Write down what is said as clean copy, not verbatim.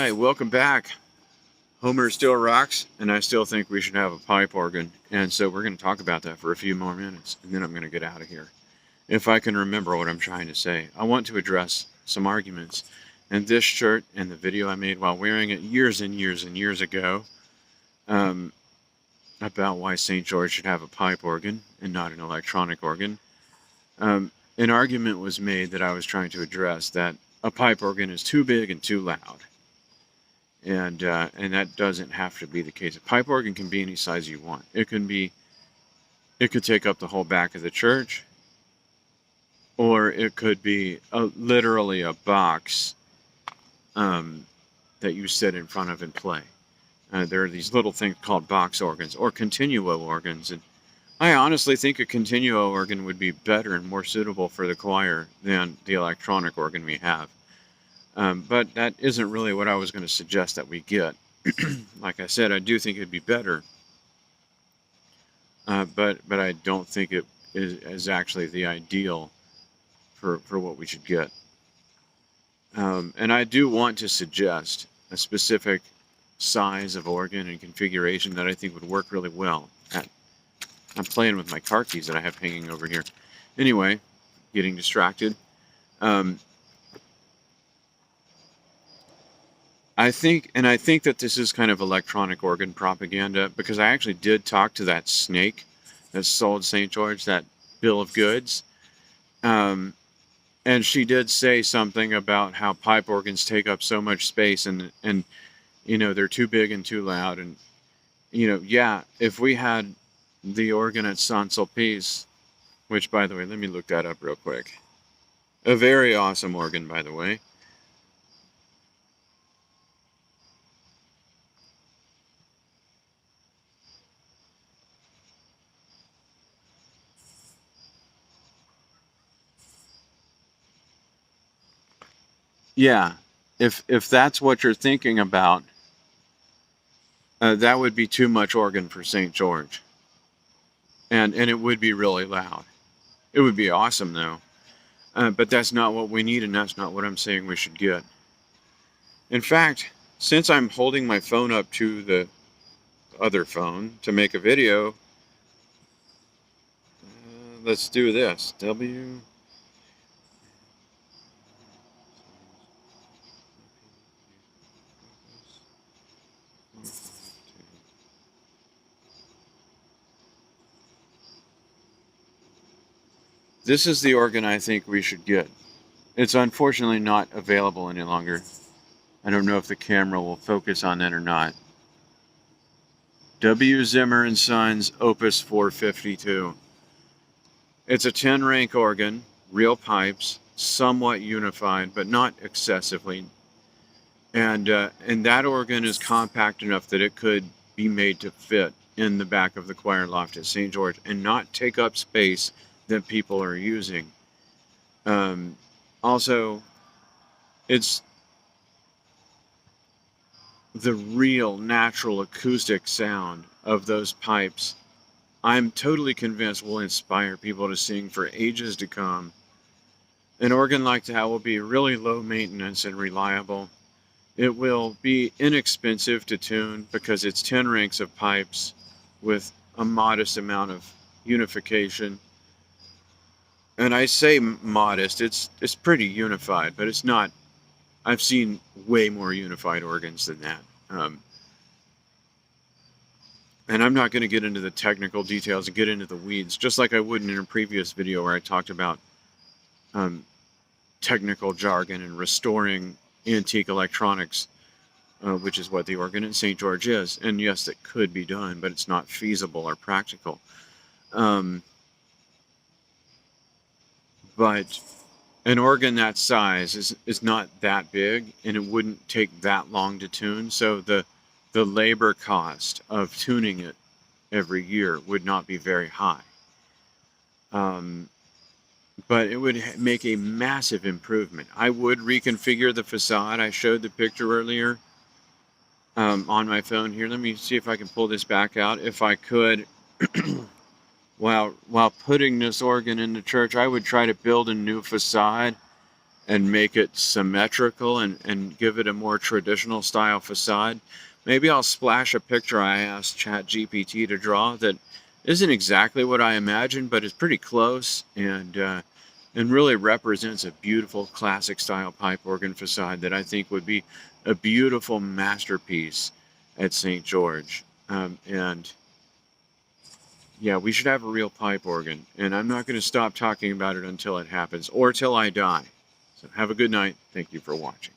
Hi, welcome back. Homer still rocks, and I still think we should have a pipe organ. And so we're going to talk about that for a few more minutes, and then I'm going to get out of here. If I can remember what I'm trying to say, I want to address some arguments. And this shirt and the video I made while wearing it years and years and years ago um, about why St. George should have a pipe organ and not an electronic organ. An argument was made that I was trying to address that a pipe organ is too big and too loud. And that doesn't have to be the case. A pipe organ can be any size you want. It could take up the whole back of the church, or it could be literally a box that you sit in front of and play. There are these little things called box organs or continuo organs, and I honestly think a continuo organ would be better and more suitable for the choir than the electronic organ we have. But that isn't really what I was going to suggest that we get. Like I said, I do think it'd be better, but I don't think it is actually the ideal for what we should get. And I do want to suggest a specific size of organ and configuration that I think would work really well. I'm playing with my car keys that I have hanging over here. Anyway, getting distracted. I think that this is kind of electronic organ propaganda, because I actually did talk to that snake that sold St. George that bill of goods. And she did say something about how pipe organs take up so much space and they're too big and too loud. And, yeah, if we had the organ at Saint Sulpice, which, by the way, let me look that up real quick. A very awesome organ, by the way. Yeah, if that's what you're thinking about, that would be too much organ for St. George, and it would be really loud. It would be awesome though, but that's not what we need, and that's not what I'm saying we should get. In fact, since I'm holding my phone up to the other phone to make a video, let's do this. This is the organ I think we should get. It's unfortunately not available any longer. I don't know if the camera will focus on that or not. W. Zimmer & Sons, Opus 452. It's a 10-rank organ, real pipes, somewhat unified, but not excessively. And that organ is compact enough that it could be made to fit in the back of the choir loft at St. George and not take up space that people are using. Also, it's the real natural acoustic sound of those pipes. I'm totally convinced will inspire people to sing for ages to come. An organ like that will be really low maintenance and reliable. It will be inexpensive to tune because it's 10 ranks of pipes with a modest amount of unification. And I say modest, it's pretty unified, but it's not. I've seen way more unified organs than that. And I'm not going to get into the technical details and get into the weeds, just like I would in a previous video where I talked about technical jargon and restoring antique electronics, which is what the organ in St. George is. And yes, it could be done, but it's not feasible or practical. But an organ that size is not that big, and it wouldn't take that long to tune. So the labor cost of tuning it every year would not be very high. But it would make a massive improvement. I would reconfigure the facade. I showed the picture earlier on my phone here. Let me see if I can pull this back out. If I could, while putting this organ in the church, I would try to build a new facade and make it symmetrical and give it a more traditional style facade. Maybe I'll splash a picture I asked ChatGPT to draw that isn't exactly what I imagined, but is pretty close and really represents a beautiful classic style pipe organ facade that I think would be a beautiful masterpiece at St. George. And yeah, we should have a real pipe organ, and I'm not going to stop talking about it until it happens or till I die. So have a good night. Thank you for watching.